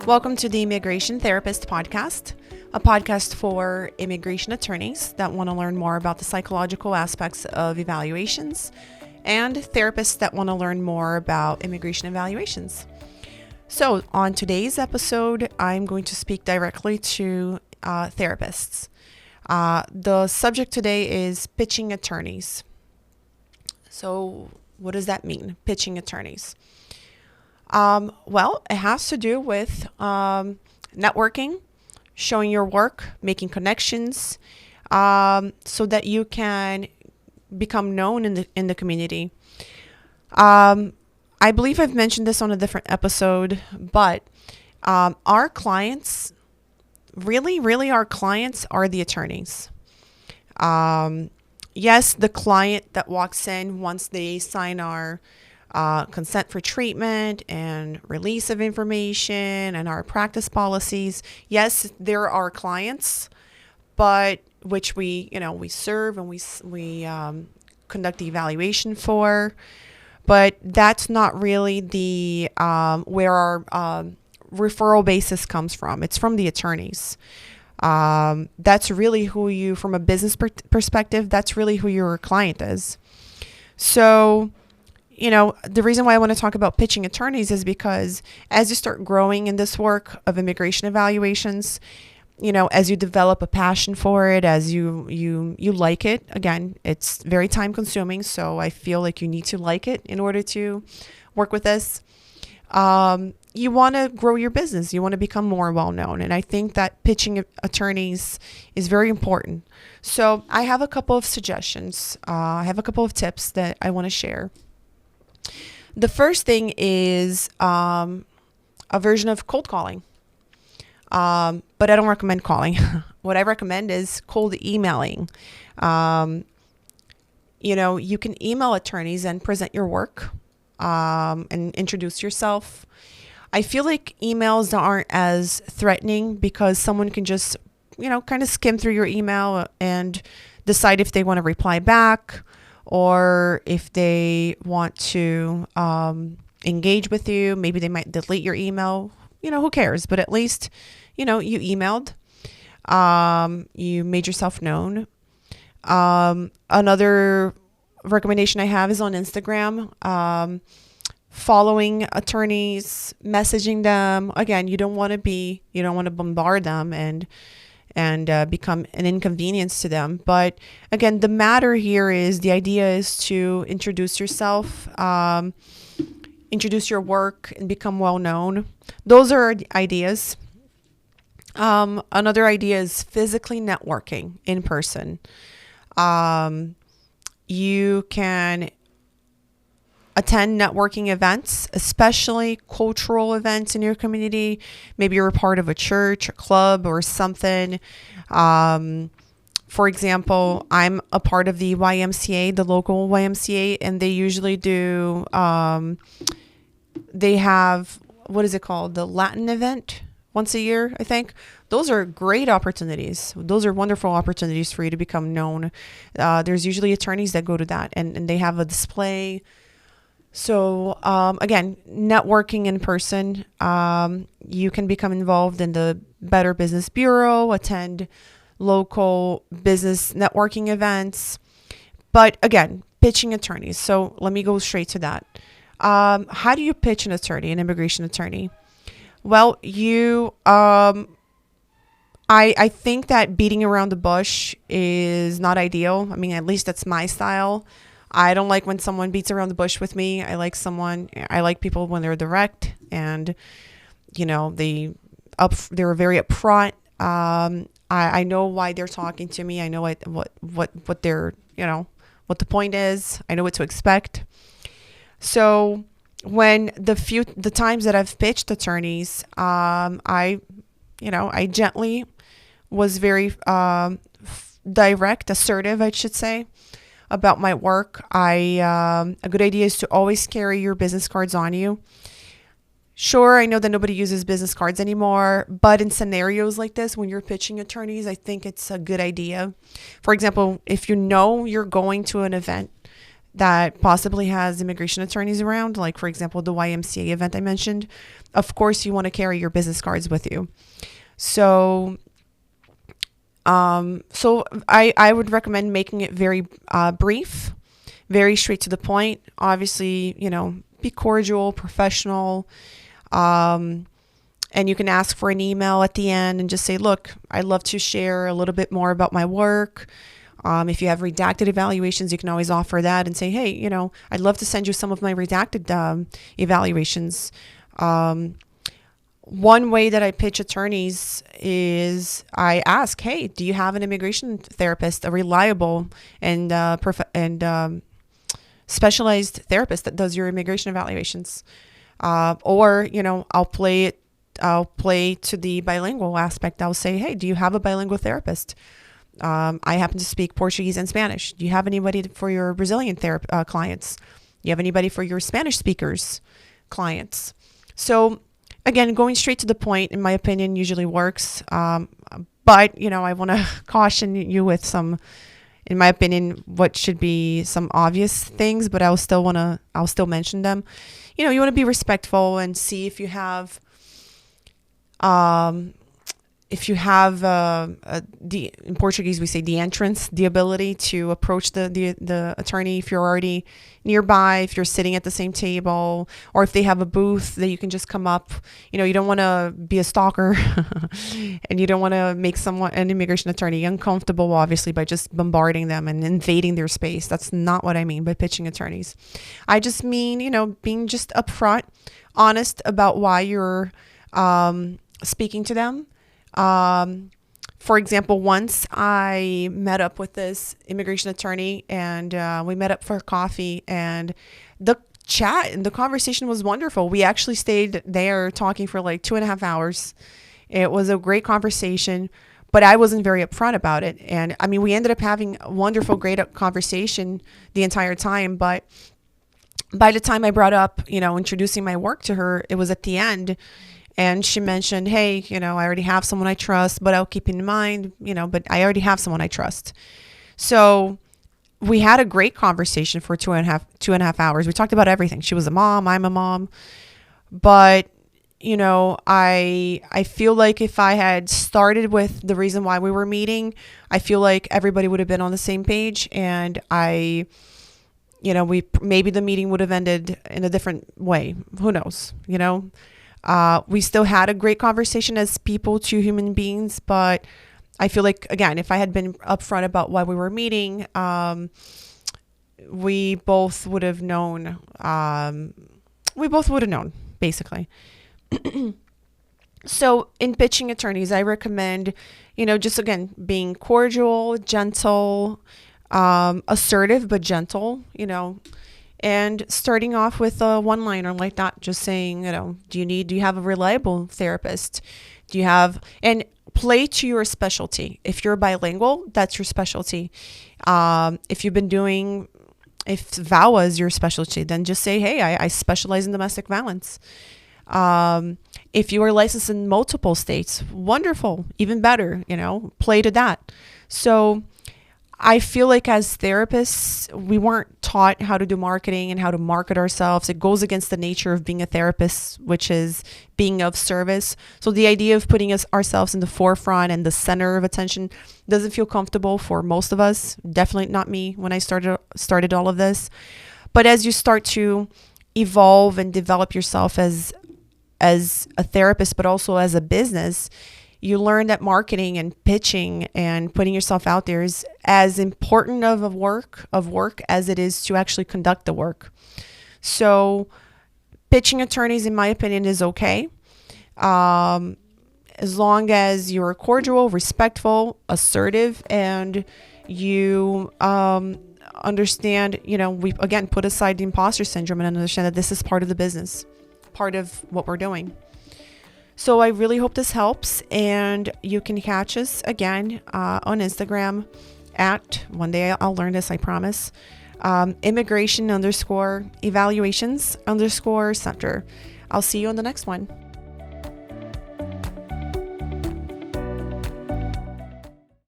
Welcome to the Immigration Therapist Podcast, a podcast for immigration attorneys that want to learn more about the psychological aspects of evaluations and therapists that want to learn more about immigration evaluations. So on today's episode, I'm going to speak directly to therapists. The subject today is pitching attorneys. So what does that mean, pitching attorneys? Well, it has to do with networking, showing your work, making connections, so that you can become known in the community. I believe I've mentioned this on a different episode, but our clients, really our clients are the attorneys. Yes, the client that walks in once they sign our consent for treatment and release of information and our practice policies. Yes, there are clients, but which we serve and we conduct the evaluation for. But that's not really the where our referral basis comes from. It's from the attorneys. That's really who you, from a business perspective, that's really who your client is. So, the reason why I want to talk about pitching attorneys is because as you start growing in this work of immigration evaluations, as you develop a passion for it, as you like it, again, it's very time consuming. So I feel like you need to like it in order to work with this. You want to grow your business. You want to become more well-known. And I think that pitching attorneys is very important. So I have a couple of suggestions. I have a couple of tips that I want to share. The first thing is a version of cold calling. But I don't recommend calling. What I recommend is cold emailing. You can email attorneys and present your work and introduce yourself. I feel like emails aren't as threatening because someone can just, kind of skim through your email and decide if they want to reply back or if they want to engage with you. Maybe they might delete your email. Who cares? But at least, you emailed. You made yourself known. Another recommendation I have is on Instagram. Following attorneys, messaging them. Again, you don't want to bombard them and become an inconvenience to them. But again, the matter here is the idea is to introduce yourself, introduce your work, and become well known. Those are ideas. Another idea is physically networking in person. You can attend networking events, especially cultural events in your community. Maybe you're a part of a church, a club, or something. For example, I'm a part of the YMCA, the local YMCA, and they usually do, they have, what is it called? The Latin event once a year, I think. Those are great opportunities. Those are wonderful opportunities for you to become known. There's usually attorneys that go to that and they have a display. So, again, networking in person, you can become involved in the Better Business Bureau, attend local business networking events. But again, pitching attorneys. So let me go straight to that. How do you pitch an attorney, an immigration attorney? Well, I think that beating around the bush is not ideal. I mean, at least that's my style. I don't like when someone beats around the bush with me. I like people when they're direct and, they're very upfront. I know why they're talking to me. I know what their, what the point is. I know what to expect. So when the times that I've pitched attorneys, I gently was very direct, assertive, I should say, about my work. A good idea is to always carry your business cards on you. Sure, I know that nobody uses business cards anymore, but in scenarios like this, when you're pitching attorneys, I think it's a good idea. For example, if you're going to an event that possibly has immigration attorneys around, like for example, the YMCA event I mentioned, of course you want to carry your business cards with you. So, I would recommend making it very brief, very straight to the point. Obviously, be cordial, professional. And you can ask for an email at the end and just say, look, I'd love to share a little bit more about my work. If you have redacted evaluations, you can always offer that and say, hey, I'd love to send you some of my redacted evaluations. One way that I pitch attorneys is I ask, hey, do you have an immigration therapist, a reliable and specialized therapist that does your immigration evaluations? Or I'll play to the bilingual aspect. I'll say, hey, do you have a bilingual therapist? I happen to speak Portuguese and Spanish. Do you have anybody for your Brazilian clients? Do you have anybody for your Spanish speakers clients? So again, going straight to the point, in my opinion, usually works. But I want to caution you with some, in my opinion, what should be some obvious things, but I'll still mention them. You want to be respectful and see if you have in Portuguese we say the entrance, the ability to approach the attorney if you're already nearby, if you're sitting at the same table, or if they have a booth that you can just come up. You don't want to be a stalker and you don't want to make an immigration attorney uncomfortable, obviously, by just bombarding them and invading their space. That's not what I mean by pitching attorneys. I just mean, being just upfront, honest about why you're speaking to them. For example, once I met up with this immigration attorney and we met up for coffee, and the chat and the conversation was wonderful. We actually stayed there talking for like 2.5 hours. It was a great conversation, but I wasn't very upfront about it. And I mean, we ended up having a wonderful, great conversation the entire time. But by the time I brought up, introducing my work to her, it was at the end. And she mentioned, hey, I already have someone I trust, but I'll keep in mind, but I already have someone I trust. So we had a great conversation for 2.5 hours. We talked about everything. She was a mom. I'm a mom. But, I feel like if I had started with the reason why we were meeting, I feel like everybody would have been on the same page. And maybe the meeting would have ended in a different way. Who knows, We still had a great conversation as people, two human beings, but I feel like, again, if I had been upfront about why we were meeting, we both would have known. Basically. So in pitching attorneys, I recommend, just again, being cordial, gentle, assertive, but gentle, and starting off with a one-liner like that, just saying, do you have a reliable therapist? And play to your specialty. If you're bilingual, that's your specialty. If VAWA is your specialty, then just say, hey, I specialize in domestic violence. If you are licensed in multiple states, wonderful, even better, play to that. So I feel like as therapists, we weren't taught how to do marketing and how to market ourselves. It goes against the nature of being a therapist, which is being of service. So the idea of putting ourselves in the forefront and the center of attention doesn't feel comfortable for most of us. Definitely not me when I started all of this. But as you start to evolve and develop yourself as a therapist, but also as a business, you learn that marketing and pitching and putting yourself out there is as important of work as it is to actually conduct the work. So pitching attorneys, in my opinion, is okay. As long as you're cordial, respectful, assertive, and you understand, we again put aside the imposter syndrome and understand that this is part of the business, part of what we're doing. So I really hope this helps, and you can catch us again on Instagram at, one day I'll learn this, I promise, immigration_evaluations_center. I'll see you on the next one.